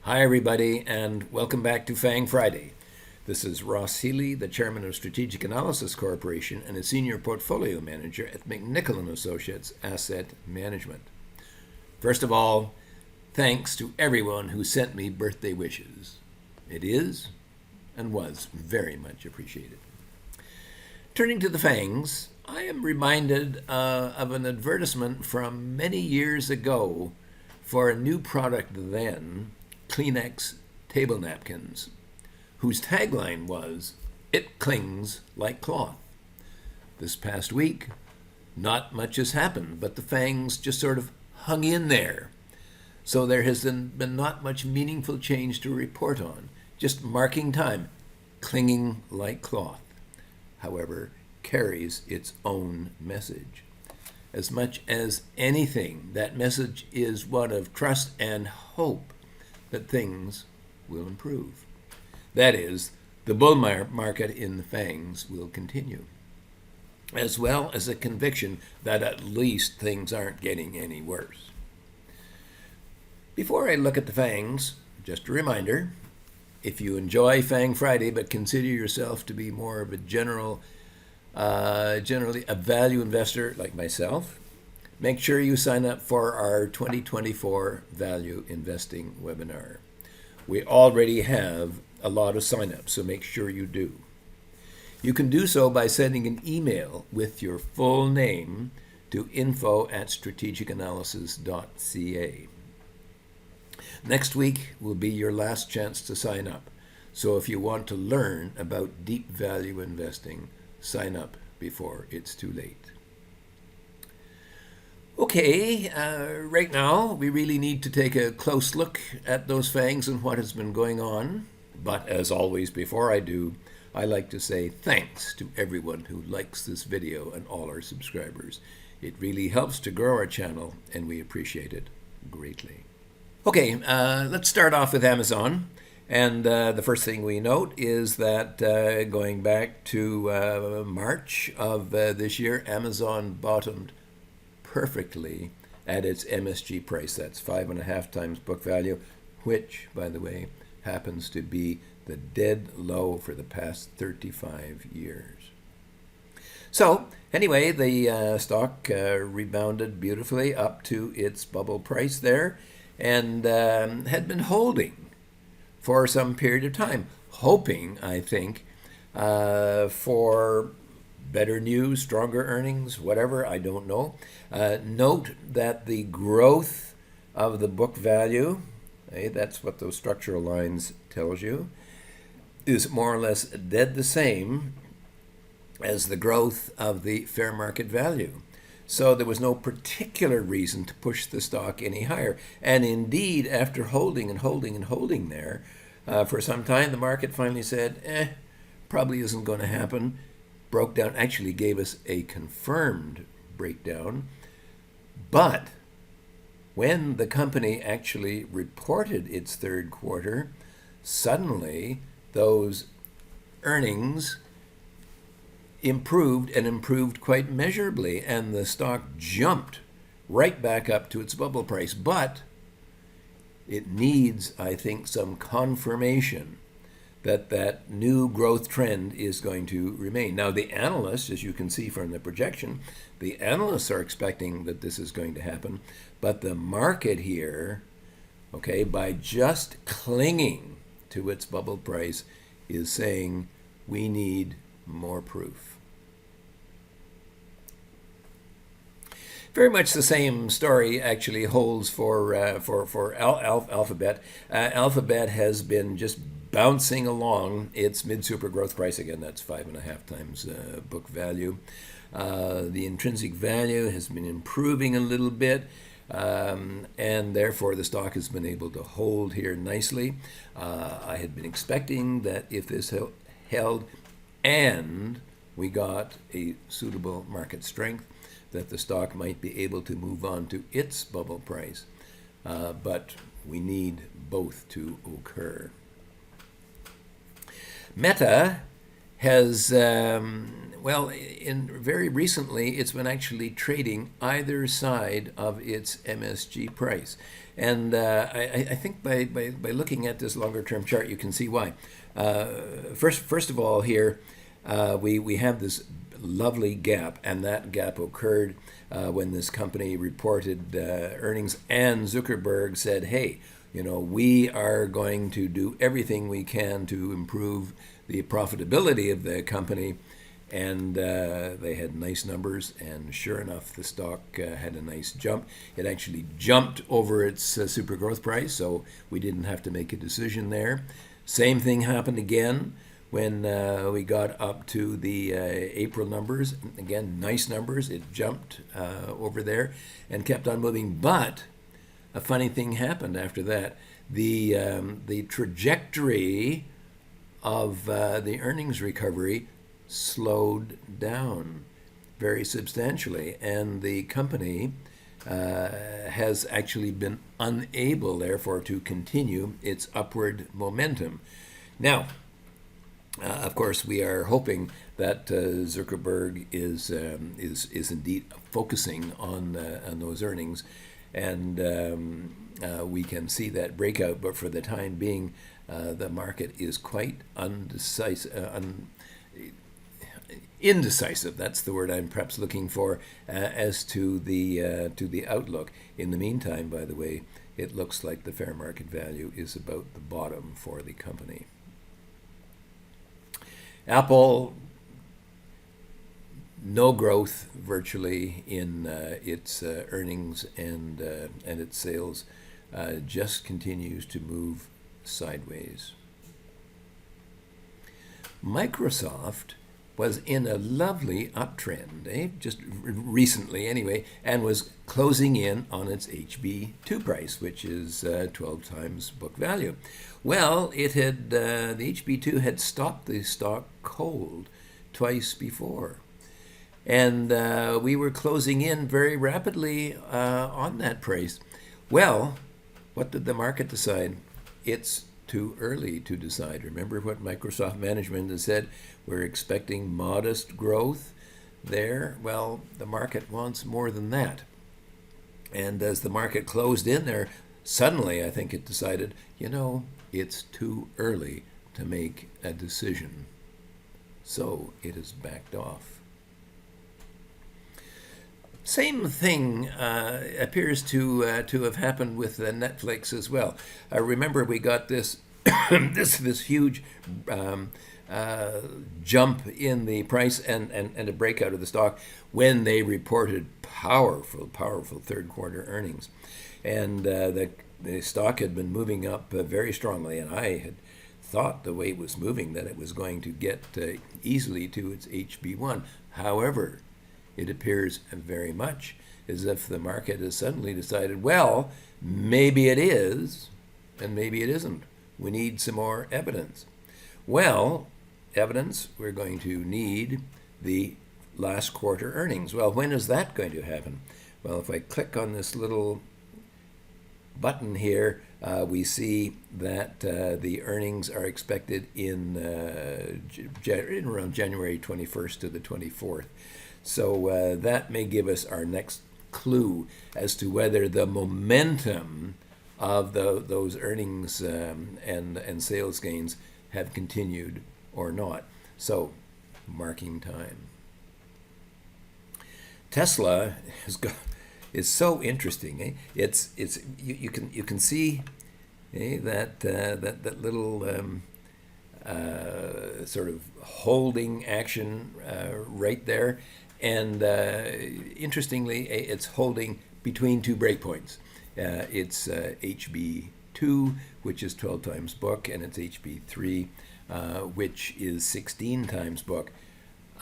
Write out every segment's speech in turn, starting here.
Hi, everybody, and welcome back to FANG Friday. This is Ross Healy, the chairman of Strategic Analysis Corporation and a senior portfolio manager at McNichol & Associates Asset Management. First of all, thanks to everyone who sent me birthday wishes. It is and was very much appreciated. Turning to the FANGs, I am reminded of an advertisement from many years ago for a new product then, Kleenex table napkins, whose tagline was, "It clings like cloth." This past week, not much has happened, but the FANGs just sort of hung in there. So there has been not much meaningful change to report on, just marking time, clinging like cloth. However, carries its own message. As much as anything, that message is one of trust and hope that things will improve. That is, the bull market in the FANGs will continue, as well as a conviction that at least things aren't getting any worse. Before I look at the FANGs, just a reminder, if you enjoy FANG Friday but consider yourself to be more of a generally a value investor like myself, make sure you sign up for our 2024 Value Investing webinar. We already have a lot of signups, so make sure you do. You can do so by sending an email with your full name to info@strategicanalysis.ca. Next week will be your last chance to sign up, so if you want to learn about deep value investing, sign up before it's too late. Okay, right now we really need to take a close look at those FANGs and what has been going on. But as always, before I do, I like to say thanks to everyone who likes this video and all our subscribers. It really helps to grow our channel, and we appreciate it greatly. Okay, let's start off with Amazon. And the first thing we note is that going back to March of this year, Amazon bottomed perfectly at its MSG price. That's 5.5 times book value, which, by the way, happens to be the dead low for the past 35 years. So anyway, the stock rebounded beautifully up to its bubble price there and had been holding for some period of time, hoping, I think, for better news, stronger earnings, whatever, I don't know. Note that the growth of the book value, that's what those structural lines tells you, is more or less dead the same as the growth of the fair market value. So there was no particular reason to push the stock any higher. And indeed, after holding and holding and holding there for some time, the market finally said, probably isn't going to happen. Broke down, actually gave us a confirmed breakdown. But when the company actually reported its third quarter, suddenly those earnings improved and improved quite measurably, and the stock jumped right back up to its bubble price. But it needs, I think, some confirmation that that new growth trend is going to remain. Now, the analysts, as you can see from the projection, the analysts are expecting that this is going to happen, but the market here, okay, by just clinging to its bubble price, is saying we need more proof. Very much the same story actually holds for Alphabet. Alphabet has been just bouncing along its mid-super growth price. Again, that's 5.5 times book value. The intrinsic value has been improving a little bit, and therefore the stock has been able to hold here nicely. I had been expecting that if this held and we got a suitable market strength, that the stock might be able to move on to its bubble price. But we need both to occur. Meta has, very recently, it's been actually trading either side of its MSG price. And I think by looking at this longer term chart, you can see why. First of all, here, we have this lovely gap, and that gap occurred when this company reported earnings, and Zuckerberg said, hey, we are going to do everything we can to improve the profitability of the company. And they had nice numbers, and sure enough, the stock had a nice jump. It actually jumped over its super growth price, so we didn't have to make a decision there. Same thing happened again when we got up to the April numbers. Again, nice numbers. It jumped over there and kept on moving. But a funny thing happened after that. The trajectory of the earnings recovery slowed down very substantially, and the company has actually been unable, therefore, to continue its upward momentum. Now, of course, we are hoping that Zuckerberg is indeed focusing on those earnings, and we can see that breakout. But for the time being, the market is quite indecisive. That's the word I'm perhaps looking for as to the outlook. In the meantime, by the way, it looks like the fair market value is about the bottom for the company. Apple, no growth virtually in its earnings and its sales, just continues to move sideways. Microsoft was in a lovely uptrend, just recently anyway, and was closing in on its HB2 price, which is 12 times book value. Well, it had the HB2 had stopped the stock cold twice before, and we were closing in very rapidly on that price. Well, what did the market decide? It's too early to decide. Remember what Microsoft management has said? We're expecting modest growth there. Well, the market wants more than that. And as the market closed in there, suddenly I think it decided, it's too early to make a decision. So it has backed off. Same thing appears to have happened with Netflix as well. Remember, we got this this huge jump in the price and a breakout of the stock when they reported powerful third quarter earnings, and the stock had been moving up very strongly, and I had thought the way it was moving that it was going to get easily to its HB1. However, it appears very much as if the market has suddenly decided, well, maybe it is, and maybe it isn't. We need some more evidence. Well, evidence, we're going to need the last quarter earnings. Well, when is that going to happen? Well, if I click on this little button here, we see that the earnings are expected in around January 21st to the 24th. So that may give us our next clue as to whether the momentum of those earnings and sales gains have continued or not. So, marking time. Tesla is so interesting. You can see that little sort of holding action right there. And interestingly, it's holding between two breakpoints. It's HB2, which is 12 times book, and it's HB3, which is 16 times book.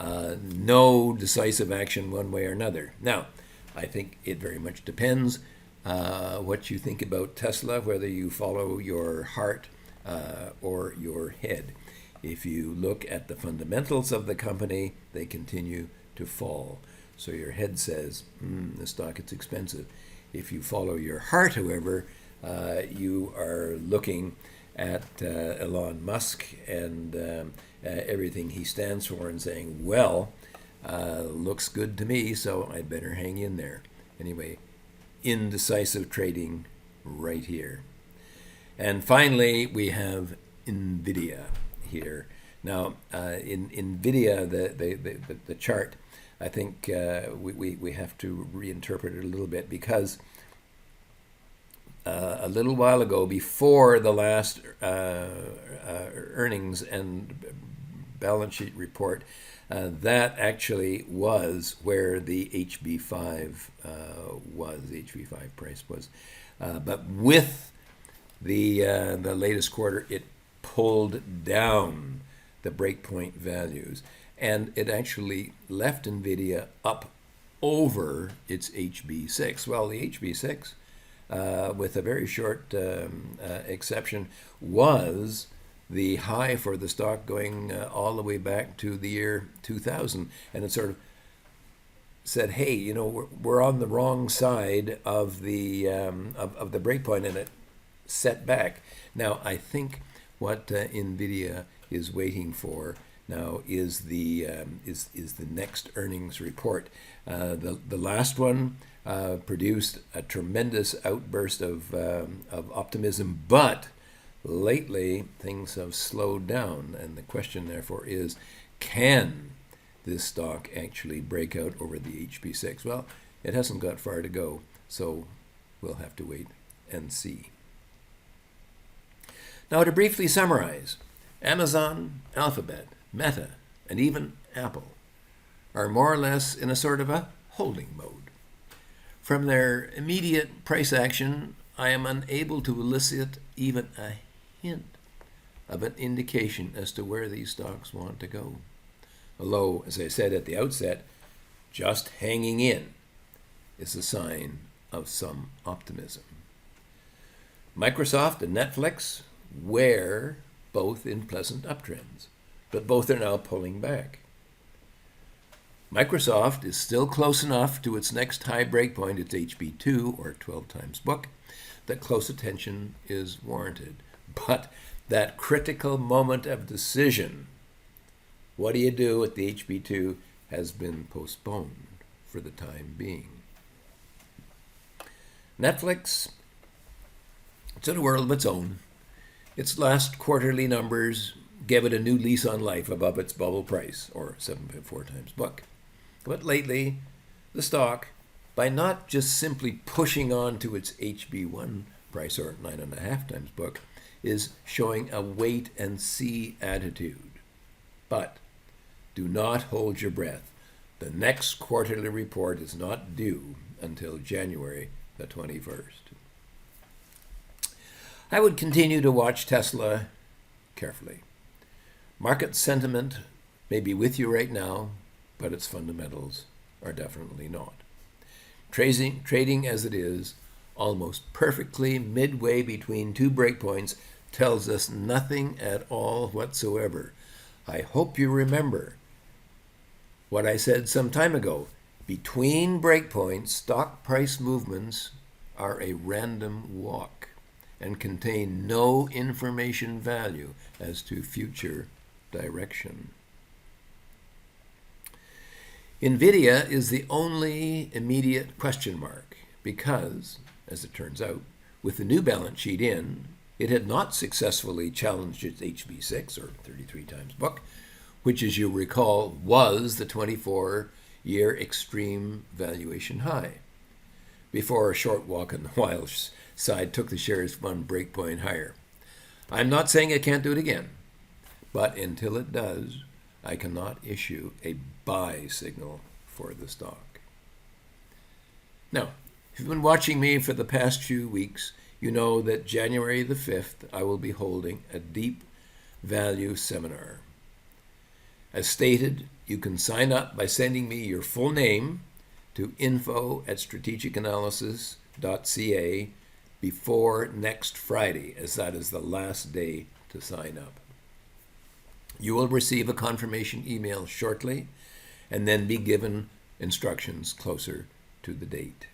No decisive action one way or another. Now, I think it very much depends what you think about Tesla, whether you follow your heart or your head. If you look at the fundamentals of the company, they continue to fall. So your head says, the stock is expensive. If you follow your heart, however, you are looking at Elon Musk and everything he stands for and saying, well, looks good to me, so I'd better hang in there. Anyway, indecisive trading right here. And finally, we have NVDA here. Now, in NVIDIA, the chart, I think we have to reinterpret it a little bit, because a little while ago, before the last earnings and balance sheet report, that actually was where the HB5 price was. But with the latest quarter, it pulled down the breakpoint values, and it actually left NVIDIA up over its HB6. Well, the HB6, with a very short exception, was the high for the stock going all the way back to the year 2000, and it sort of said, "Hey, you know, we're on the wrong side of the breakpoint," and it set back. Now, I think what NVIDIA is waiting for now is the next earnings report. The last one produced a tremendous outburst of optimism, but lately things have slowed down, and the question therefore is, can this stock actually break out over the HB6? Well, it hasn't got far to go, so we'll have to wait and see. Now, to briefly summarize, Amazon, Alphabet, Meta, and even Apple are more or less in a sort of a holding mode. From their immediate price action, I am unable to elicit even a hint of an indication as to where these stocks want to go. Although, as I said at the outset, just hanging in is a sign of some optimism. Microsoft and Netflix were both in pleasant uptrends, but both are now pulling back. Microsoft is still close enough to its next high breakpoint, its HB2, or 12 times book, that close attention is warranted. But that critical moment of decision, what do you do at the HB2, has been postponed for the time being. Netflix, it's in a world of its own. Its last quarterly numbers gave it a new lease on life above its bubble price, or 7.4 times book. But lately, the stock, by not just simply pushing on to its HB1 price, or 9.5 times book, is showing a wait-and-see attitude. But do not hold your breath. The next quarterly report is not due until January the 21st. I would continue to watch Tesla carefully. Market sentiment may be with you right now, but its fundamentals are definitely not. Trading as it is, almost perfectly midway between two breakpoints, tells us nothing at all whatsoever. I hope you remember what I said some time ago. Between breakpoints, stock price movements are a random walk and contain no information value as to future direction. NVIDIA is the only immediate question mark because, as it turns out, with the new balance sheet in, it had not successfully challenged its HB6, or 33 times book, which, as you recall, was the 24-year extreme valuation high, before a short walk on the wild side took the shares one breakpoint higher. I'm not saying it can't do it again, but until it does, I cannot issue a buy signal for the stock. Now, if you've been watching me for the past few weeks, you know that January the 5th, I will be holding a deep value seminar. As stated, you can sign up by sending me your full name to info@strategicanalysis.ca before next Friday, as that is the last day to sign up. You will receive a confirmation email shortly and then be given instructions closer to the date.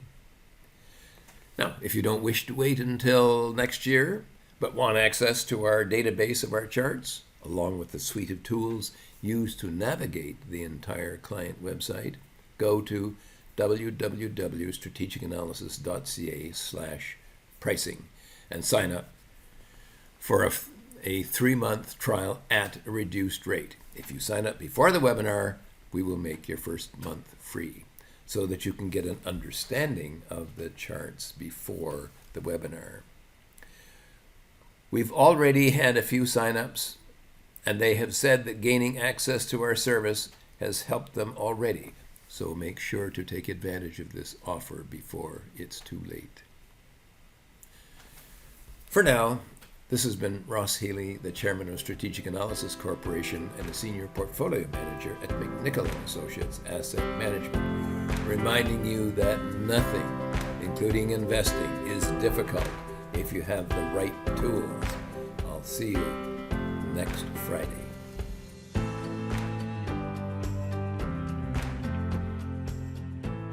Now, if you don't wish to wait until next year, But want access to our database of our charts, along with the suite of tools used to navigate the entire client website? Go to www.strategicanalysis.ca/pricing and sign up for a 3-month trial at a reduced rate. If you sign up before the webinar, we will make your first month free so that you can get an understanding of the charts before the webinar. We've already had a few sign-ups, and they have said that gaining access to our service has helped them already. So make sure to take advantage of this offer before it's too late. For now, this has been Ross Healy, the Chairman of Strategic Analysis Corporation and a Senior Portfolio Manager at McNichol & Associates Asset Management, reminding you that nothing, including investing, is difficult if you have the right tools. I'll see you next Friday.